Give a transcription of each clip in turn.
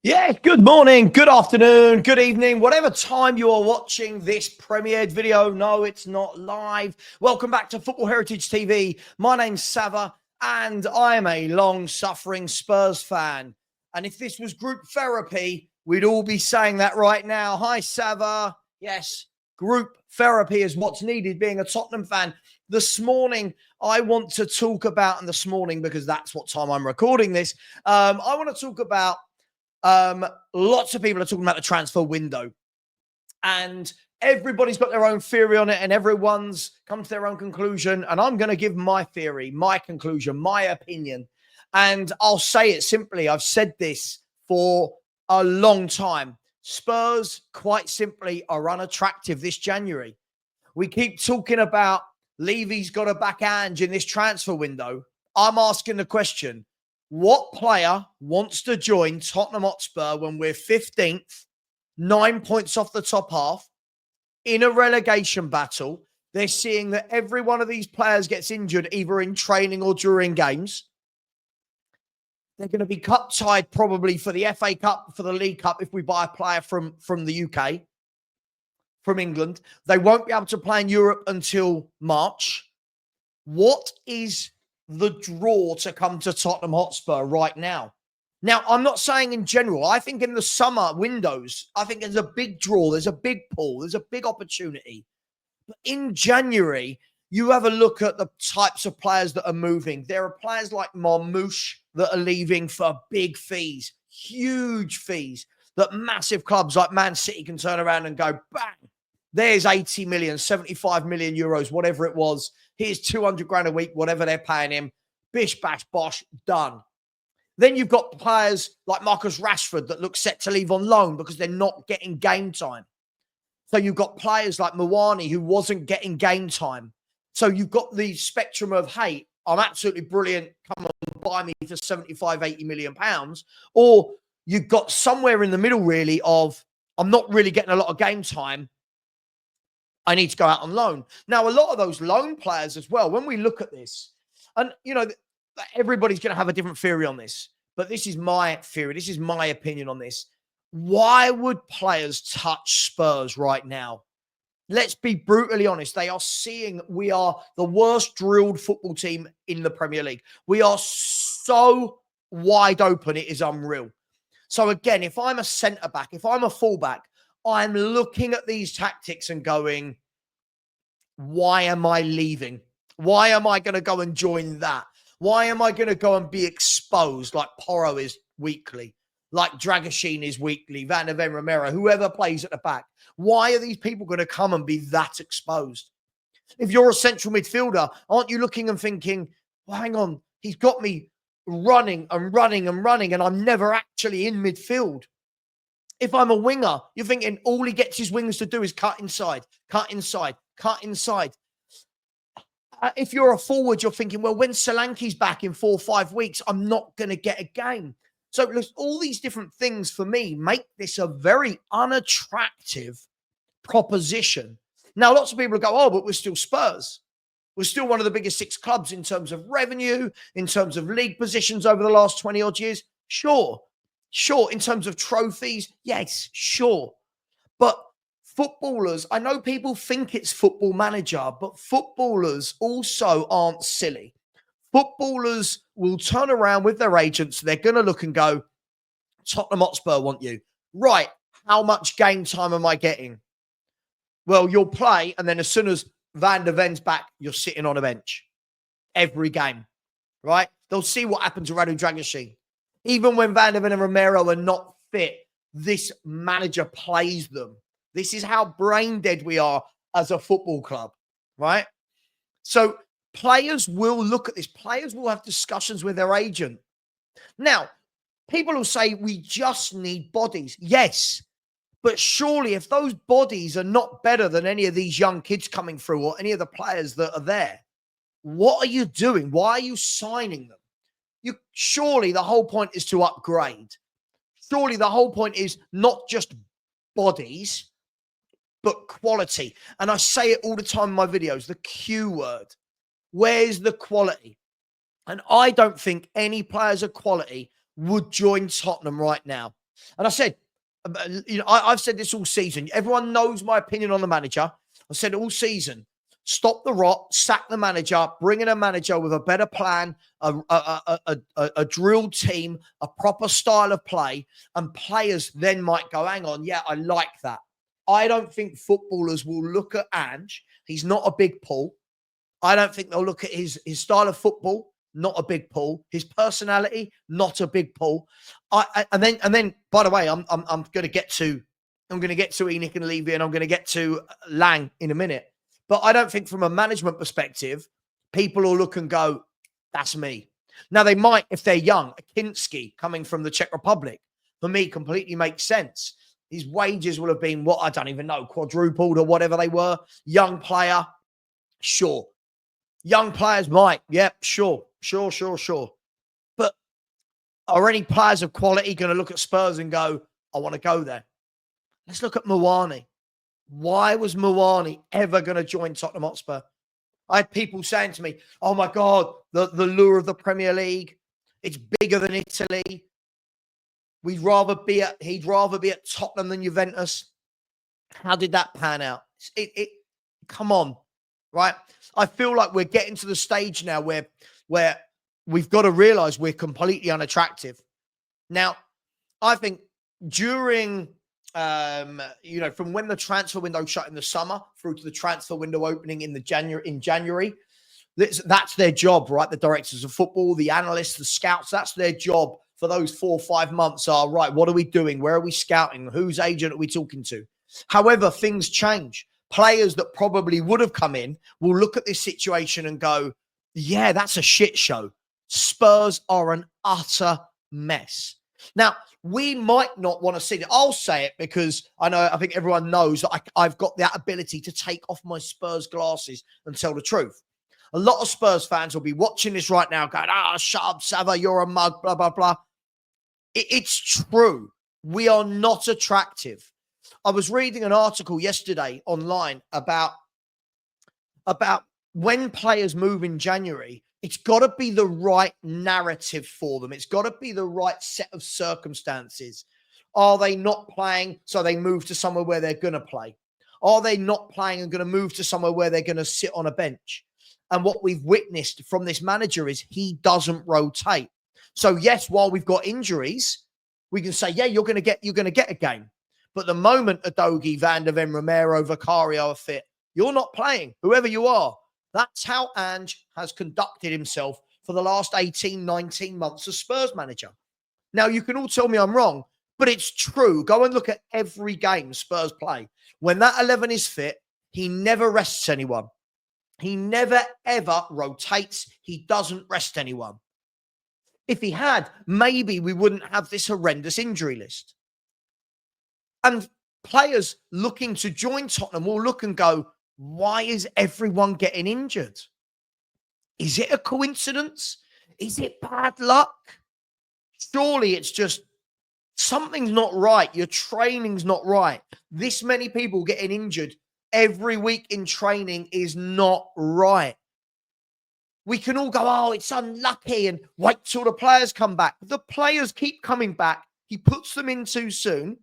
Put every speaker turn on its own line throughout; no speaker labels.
Yeah, good morning, good afternoon, good evening, whatever time you are watching this premiered video. No, it's not live. Welcome back to Football Heritage TV. My name's Sava, and I am a long-suffering Spurs fan. And if this was group therapy, we'd all be saying that right now. Hi, Sava. Yes, group therapy is what's needed being a Tottenham fan. This morning, I want to talk about, and this morning, because that's what time I'm recording this, I want to talk about lots of people are talking about the transfer window, and everybody's got their own theory on it, and everyone's come to their own conclusion. And I'm going to give my theory, my conclusion, my opinion. And I'll say it simply. I've said this for a long time. Spurs, quite simply, are unattractive this January. We keep talking about Levy's got a backhand in this transfer window. I'm asking the question, what player wants to join Tottenham Hotspur when we're 15th, 9 points off the top half, in a relegation battle? They're seeing that every one of these players gets injured either in training or during games. They're going to be cup tied probably for the FA Cup, for the League Cup, if we buy a player from the UK, from England. They won't be able to play in Europe until March. What is the draw to come to Tottenham Hotspur right now? Now, I'm not saying in general. I think in the summer windows, I think there's a big draw. There's a big pull. There's a big opportunity. But in January, you have a look at the types of players that are moving. There are players like Marmoush that are leaving for big fees, huge fees, that massive clubs like Man City can turn around and go, bang, there's 80 million, 75 million euros, whatever it was. Here's 200 grand a week, whatever they're paying him. Bish, bash, bosh, done. Then you've got players like Marcus Rashford that look set to leave on loan because they're not getting game time. So you've got players like Mawani who wasn't getting game time. So you've got the spectrum of, hey, I'm absolutely brilliant. Come on, buy me for 75, 80 million pounds. Or you've got somewhere in the middle, really, of I'm not really getting a lot of game time. I need to go out on loan. Now, a lot of those loan players as well, when we look at this, and, you know, everybody's going to have a different theory on this, but this is my theory. This is my opinion on this. Why would players touch Spurs right now? Let's be brutally honest. They are seeing we are the worst drilled football team in the Premier League. We are so wide open, it is unreal. So again, if I'm a centre-back, if I'm a fullback, I'm looking at these tactics and going, why am I leaving? Why am I going to go and join that? Why am I going to go and be exposed like Porro is weekly, like Dragoshin is weekly, Van der Ven, Romero, whoever plays at the back? Why are these people going to come and be that exposed? If you're a central midfielder, aren't you looking and thinking, well, hang on, he's got me running and running and running, and I'm never actually in midfield? If I'm a winger, you're thinking all he gets his wingers to do is cut inside, cut inside, cut inside. If you're a forward, you're thinking, well, when Solanke's back in 4 or 5 weeks, I'm not going to get a game. So all these different things for me make this a very unattractive proposition. Now, lots of people go, oh, but we're still Spurs. We're still one of the biggest 6 clubs in terms of revenue, in terms of league positions over the last 20 odd years. Sure. In terms of trophies, yes, sure. But footballers, I know people think it's Football Manager, but footballers also aren't silly. Footballers will turn around with their agents. They're going to look and go, Tottenham Hotspur want you. Right, how much game time am I getting? Well, you'll play, and then as soon as Van der Ven's back, you're sitting on a bench every game, right? They'll see what happened to Radu Dragoshin. Even when Van der Ven and Romero are not fit, this manager plays them. This is how brain dead we are as a football club, right? So players will look at this. Players will have discussions with their agent. Now, people will say we just need bodies. Yes, but surely if those bodies are not better than any of these young kids coming through or any of the players that are there, what are you doing? Why are you signing them? Surely the whole point is to upgrade. Surely the whole point is not just bodies, but quality. And I say it all the time in my videos, the Q word. Where's the quality? And I don't think any players of quality would join Tottenham right now. And I said, I've said this all season. Everyone knows my opinion on the manager. I said all season, stop the rot, sack the manager, bring in a manager with a better plan, a drilled team, a proper style of play, and players then might go, hang on, yeah, I like that. I don't think footballers will look at Ange. He's not a big pull. I don't think they'll look at his style of football. Not a big pull. His personality, not a big pull. And then, by the way, I'm going to get to Enoch and Levy, and I'm going to get to Lang in a minute. But I don't think from a management perspective, people will look and go, that's me. Now, they might, if they're young, a Kinski coming from the Czech Republic, for me, completely makes sense. His wages will have been, what, I don't even know, quadrupled or whatever they were. Young player, sure. Young players might, yep, sure. But are any players of quality going to look at Spurs and go, I want to go there? Let's look at Muani. Why was Muani ever going to join Tottenham Hotspur? I had people saying to me, oh my God, the lure of the Premier League. It's bigger than Italy. He'd rather be at Tottenham than Juventus. How did that pan out? Come on, right? I feel like we're getting to the stage now where we've got to realize we're completely unattractive. Now, I think during, from when the transfer window shut in the summer through to the transfer window opening in January, that's their job, right? The directors of football, the analysts, the scouts, that's their job for those 4 or 5 months are, right, what are we doing? Where are we scouting? Whose agent are we talking to? However, things change. Players that probably would have come in will look at this situation and go, yeah, that's a shit show. Spurs are an utter mess. Now, we might not want to see it. I'll say it because I think everyone knows that I've got that ability to take off my Spurs glasses and tell the truth. A lot of Spurs fans will be watching this right now going, shut up, Sava, you're a mug, blah, blah, blah. It's true. We are not attractive. I was reading an article yesterday online about when players move in January, it's got to be the right narrative for them. It's got to be the right set of circumstances. Are they not playing, so they move to somewhere where they're going to play? Are they not playing and going to move to somewhere where they're going to sit on a bench? And what we've witnessed from this manager is he doesn't rotate. So yes, while we've got injuries, we can say, yeah, you're going to get a game. But the moment Udogie, Van de Ven, Romero, Vicario are fit, you're not playing, whoever you are. That's how Ange has conducted himself for the last 18, 19 months as Spurs manager. Now, you can all tell me I'm wrong, but it's true. Go and look at every game Spurs play. When that 11 is fit, he never rests anyone. He never, ever rotates. He doesn't rest anyone. If he had, maybe we wouldn't have this horrendous injury list. And players looking to join Tottenham will look and go, why is everyone getting injured? Is it a coincidence? Is it bad luck? Surely it's just something's not right. Your training's not right. This many people getting injured every week in training is not right. We can all go, oh, it's unlucky, and wait till the players come back. The players keep coming back. He puts them in too soon,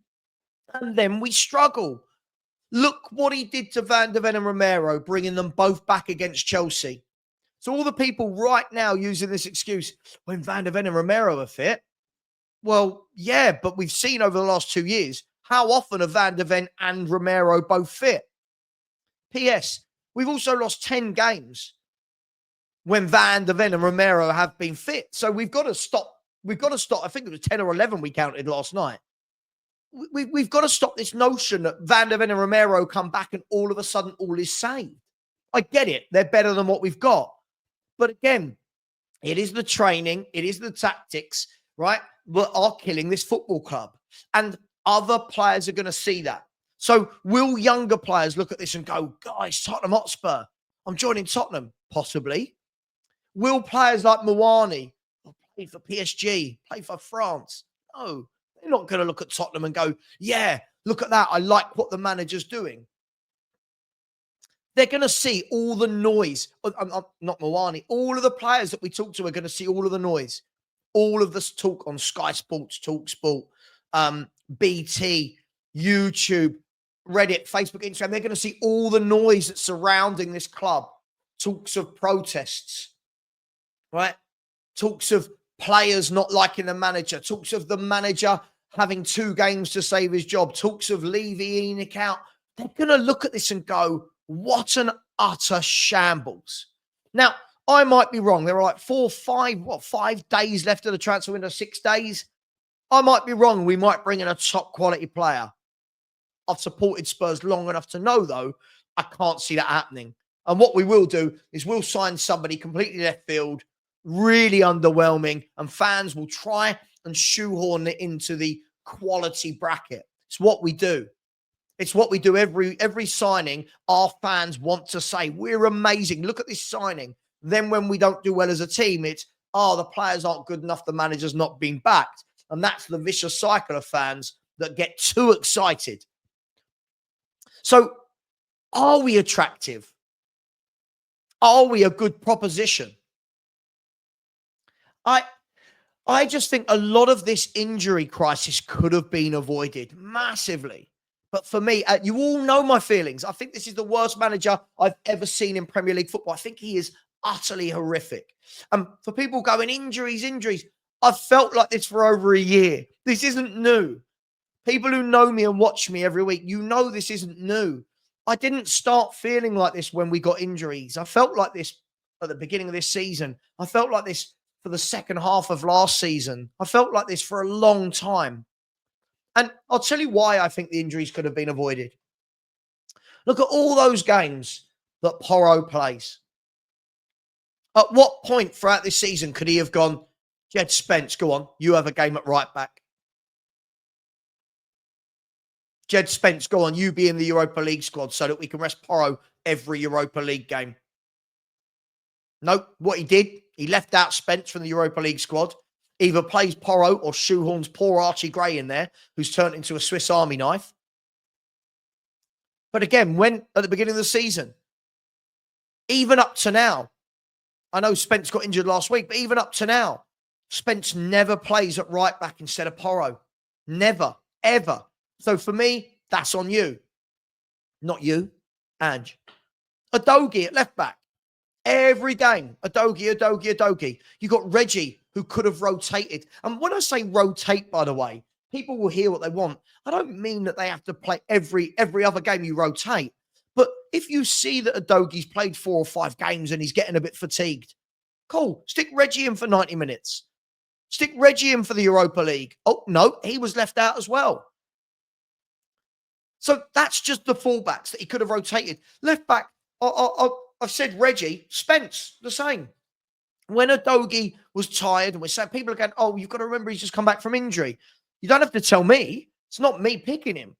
and then we struggle. Look what he did to Van de Ven and Romero, bringing them both back against Chelsea. So all the people right now using this excuse, when Van de Ven and Romero are fit, well, yeah, but we've seen over the last 2 years, how often are Van de Ven and Romero both fit? P.S. We've also lost 10 games when Van de Ven and Romero have been fit. So we've got to stop. I think it was 10 or 11 we counted last night. We've got to stop this notion that Van de Ven and Romero come back and all of a sudden all is saved. I get it. They're better than what we've got. But again, it is the training, it is the tactics, right, that are killing this football club. And other players are going to see that. So will younger players look at this and go, guys, Tottenham Hotspur, I'm joining Tottenham? Possibly. Will players like Muani play for PSG, play for France? No. They're not going to look at Tottenham and go, yeah, look at that. I like what the manager's doing. They're going to see all the noise. Not Muani. All of the players that we talk to are going to see all of the noise. All of this talk on Sky Sports, Talk Sport, BT, YouTube, Reddit, Facebook, Instagram. They're going to see all the noise that's surrounding this club. Talks of protests, right? Talks of players not liking the manager. Talks of the manager having 2 games to save his job. Talks of leaving Enoch out. They're going to look at this and go, what an utter shambles. Now, I might be wrong. There are like 5 days left of the transfer window, 6 days. I might be wrong. We might bring in a top quality player. I've supported Spurs long enough to know, though, I can't see that happening. And what we will do is we'll sign somebody completely left field, really underwhelming, and fans will try and shoehorn it into the quality bracket. It's what we do. It's what we do every signing. Our fans want to say, we're amazing. Look at this signing. Then when we don't do well as a team, it's, the players aren't good enough. The manager's not being backed. And that's the vicious cycle of fans that get too excited. So are we attractive? Are we a good proposition? I just think a lot of this injury crisis could have been avoided massively. But for me, you all know my feelings. I think this is the worst manager I've ever seen in Premier League football. I think he is utterly horrific. And for people going, injuries, I've felt like this for over a year. This isn't new. People who know me and watch me every week, you know this isn't new. I didn't start feeling like this when we got injuries. I felt like this at the beginning of this season. I felt like this for the second half of last season. I felt like this for a long time. And I'll tell you why I think the injuries could have been avoided. Look at all those games that Porro plays. At what point throughout this season could he have gone, Jed Spence, go on, you have a game at right back. Jed Spence, go on, you be in the Europa League squad so that we can rest Porro every Europa League game. No, what he did, he left out Spence from the Europa League squad, either plays Porro or shoehorns poor Archie Gray in there, who's turned into a Swiss Army knife. But again, when at the beginning of the season, even up to now, I know Spence got injured last week, but even up to now, Spence never plays at right back instead of Porro. Never, ever. So for me, that's on you. Not you, Ange. Udogie at left back. Every game, Udogie. You got Reggie, who could have rotated. And when I say rotate, by the way, people will hear what they want. I don't mean that they have to play every other game you rotate. But if you see that Udogie's played 4 or 5 games and he's getting a bit fatigued, cool. Stick Reggie in for 90 minutes. Stick Reggie in for the Europa League. Oh, no, he was left out as well. So that's just the fullbacks that he could have rotated. Left back, I've said Reggie, Spence, the same. When Udogie was tired, and we're saying, people are going, oh, you've got to remember he's just come back from injury. You don't have to tell me. It's not me picking him.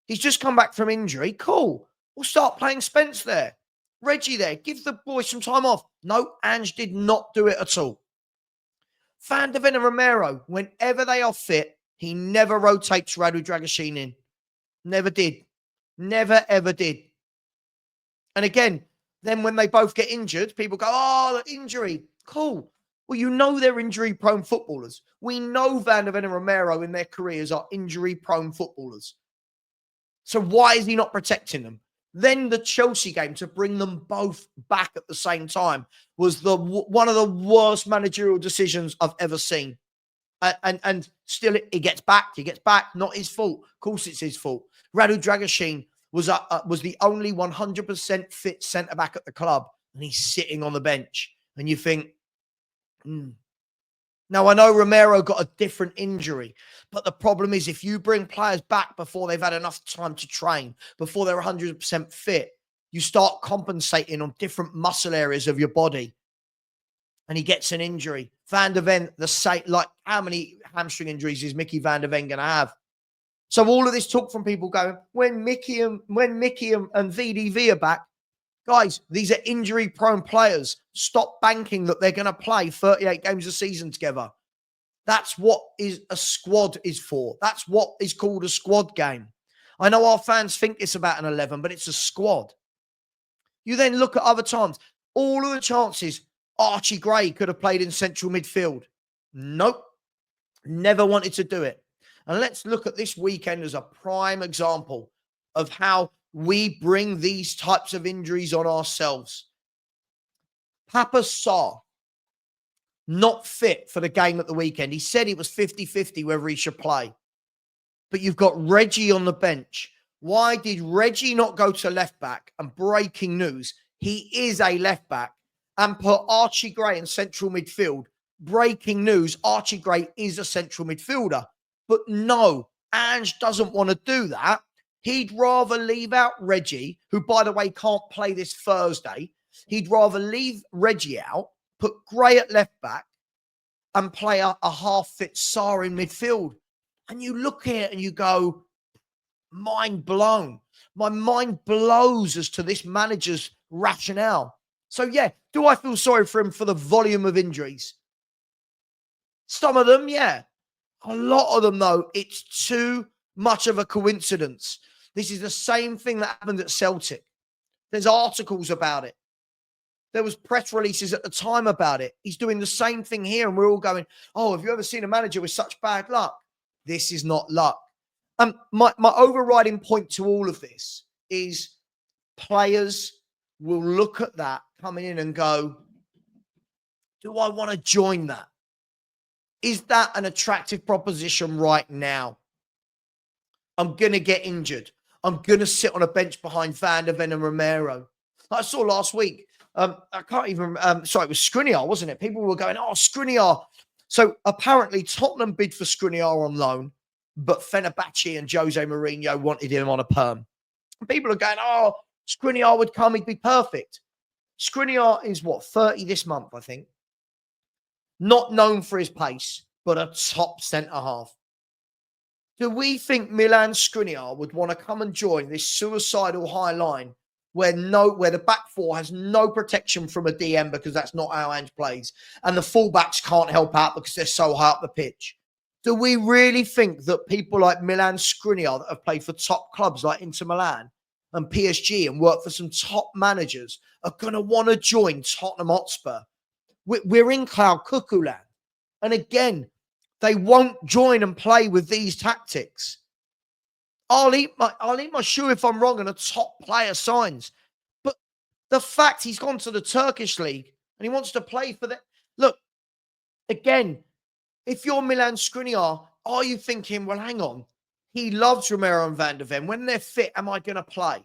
He's just come back from injury. Cool. We'll start playing Spence there. Reggie there. Give the boys some time off. No, Ange did not do it at all. Van de Ven and Romero, whenever they are fit, he never rotates Radu Dragusin in. Never did. Never, ever did. And again, then when they both get injured, people go, oh, the injury. Cool. Well, you know they're injury-prone footballers. We know Van de Ven and Romero in their careers are injury-prone footballers. So why is he not protecting them? Then the Chelsea game, to bring them both back at the same time, was one of the worst managerial decisions I've ever seen. And still, he gets back. Not his fault. Of course, it's his fault. Radu Dragusin was the only 100% fit centre-back at the club, and he's sitting on the bench. And you think, Now, I know Romero got a different injury, but the problem is if you bring players back before they've had enough time to train, before they're 100% fit, you start compensating on different muscle areas of your body. And he gets an injury. Van de Ven, the same, like how many hamstring injuries is Mickey Van de Ven going to have? So all of this talk from people going, when Mickey and VDV are back, guys, these are injury-prone players. Stop banking that they're going to play 38 games a season together. That's what a squad is for. That's what is called a squad game. I know our fans think it's about an 11, but it's a squad. You then look at other times. All of the chances Archie Gray could have played in central midfield. Nope. Never wanted to do it. And let's look at this weekend as a prime example of how we bring these types of injuries on ourselves. Papa Sarr, not fit for the game at the weekend. He said it was 50-50 whether he should play. But you've got Reggie on the bench. Why did Reggie not go to left back? And breaking news, he is a left back. And put Archie Gray in central midfield. Breaking news, Archie Gray is a central midfielder. But no, Ange doesn't want to do that. He'd rather leave out Reggie, who, by the way, can't play this Thursday. He'd rather leave Reggie out, put Gray at left back, and play a half-fit Sarr in midfield. And you look at it and you go, mind blown. My mind blows as to this manager's rationale. So, yeah, do I feel sorry for him for the volume of injuries? Some of them, yeah. A lot of them, though, it's too much of a coincidence. This is the same thing that happened at Celtic. There's articles about it. There was press releases at the time about it. He's doing the same thing here, and we're all going, oh, have you ever seen a manager with such bad luck? This is not luck. My overriding point to all of this is players will look at that coming in and go, do I want to join that? Is that an attractive proposition right now? I'm going to get injured. I'm going to sit on a bench behind Van der Ven and Romero. I saw last week, I can't even, sorry, it was Skriniar, wasn't it? People were going, oh, Skriniar. So apparently Tottenham bid for Skriniar on loan, but Fenerbahce and Jose Mourinho wanted him on a perm. And people are going, oh, Skriniar would come, he'd be perfect. Skriniar is what, 30 this month, I think. Not known for his pace, but a top centre-half. Do we think Milan Skriniar would want to come and join this suicidal high line where the back four has no protection from a DM because that's not how Ange plays, and the fullbacks can't help out because they're so high up the pitch? Do we really think that people like Milan Skriniar that have played for top clubs like Inter Milan and PSG and worked for some top managers are going to want to join Tottenham Hotspur? We're in cloud cuckoo land. And again, they won't join and play with these tactics. I'll eat my shoe if I'm wrong and a top player signs. But the fact he's gone to the Turkish league and he wants to play for the... Look, again, if you're Milan Skriniar, are you thinking, well, hang on, he loves Romero and Van der Ven. When they're fit, am I going to play?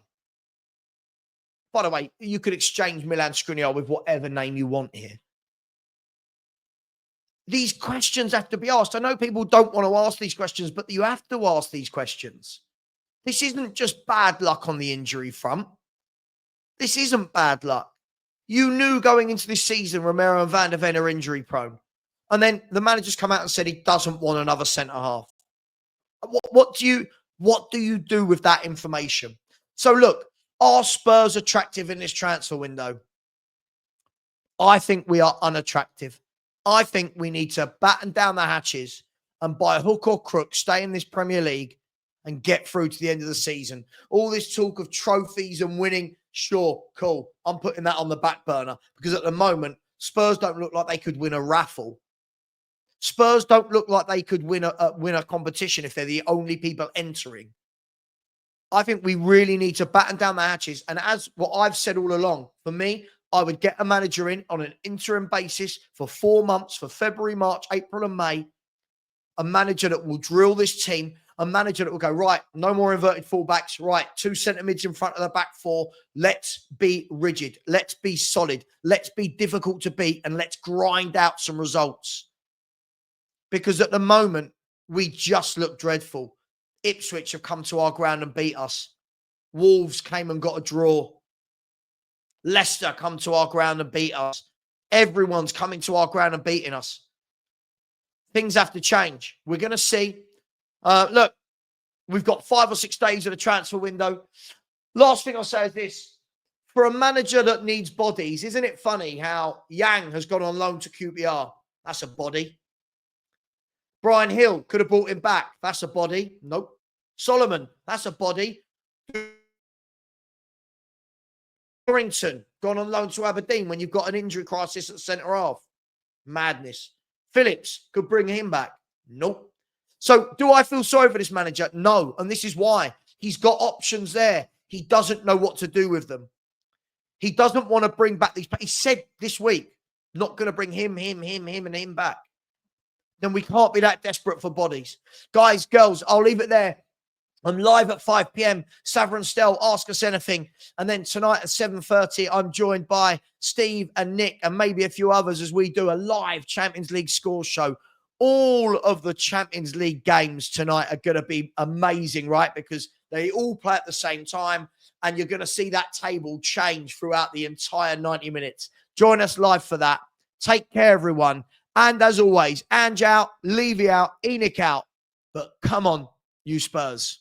By the way, you could exchange Milan Skriniar with whatever name you want here. These questions have to be asked. I know people don't want to ask these questions, but you have to ask these questions. This isn't just bad luck on the injury front. This isn't bad luck. You knew going into this season Romero and Van der Ven are injury prone. And then the manager's come out and said he doesn't want another centre-half. What do you do with that information? So look, are Spurs attractive in this transfer window? I think we are unattractive. I think we need to batten down the hatches and by hook or crook stay in this Premier League and get through to the end of the season. All this talk of trophies and winning, sure, cool. I'm putting that on the back burner because at the moment, Spurs don't look like they could win a raffle. Spurs don't look like they could win a competition if they're the only people entering. I think we really need to batten down the hatches. And as what I've said all along, for me, I would get a manager in on an interim basis for 4 months, for February, March, April, and May. A manager that will drill this team. A manager that will go, right, no more inverted fullbacks. Right, 2 centre mids in front of the back four. Let's be rigid. Let's be solid. Let's be difficult to beat. And let's grind out some results. Because at the moment, we just look dreadful. Ipswich have come to our ground and beat us. Wolves came and got a draw. Leicester come to our ground and beat us. Everyone's coming to our ground and beating us. Things have to change. We're going to see. Look, we've got 5 or 6 days of the transfer window. Last thing I'll say is this. For a manager that needs bodies, isn't it funny how Yang has gone on loan to QPR? That's a body. Brian Hill could have brought him back. That's a body. Nope. Solomon, that's a body. Warrington, gone on loan to Aberdeen when you've got an injury crisis at centre half. Madness. Phillips could bring him back. Nope. So do I feel sorry for this manager? No. And this is why. He's got options there. He doesn't know what to do with them. He doesn't want to bring back these. He said this week, not going to bring him, and him back. Then we can't be that desperate for bodies. Guys, girls, I'll leave it there. I'm live at 5 p.m. Savra and Stel, ask us anything. And then tonight at 7:30, I'm joined by Steve and Nick and maybe a few others as we do a live Champions League score show. All of the Champions League games tonight are going to be amazing, right? Because they all play at the same time and you're going to see that table change throughout the entire 90 minutes. Join us live for that. Take care, everyone. And as always, Ange out, Levy out, Enoch out. But come on, you Spurs.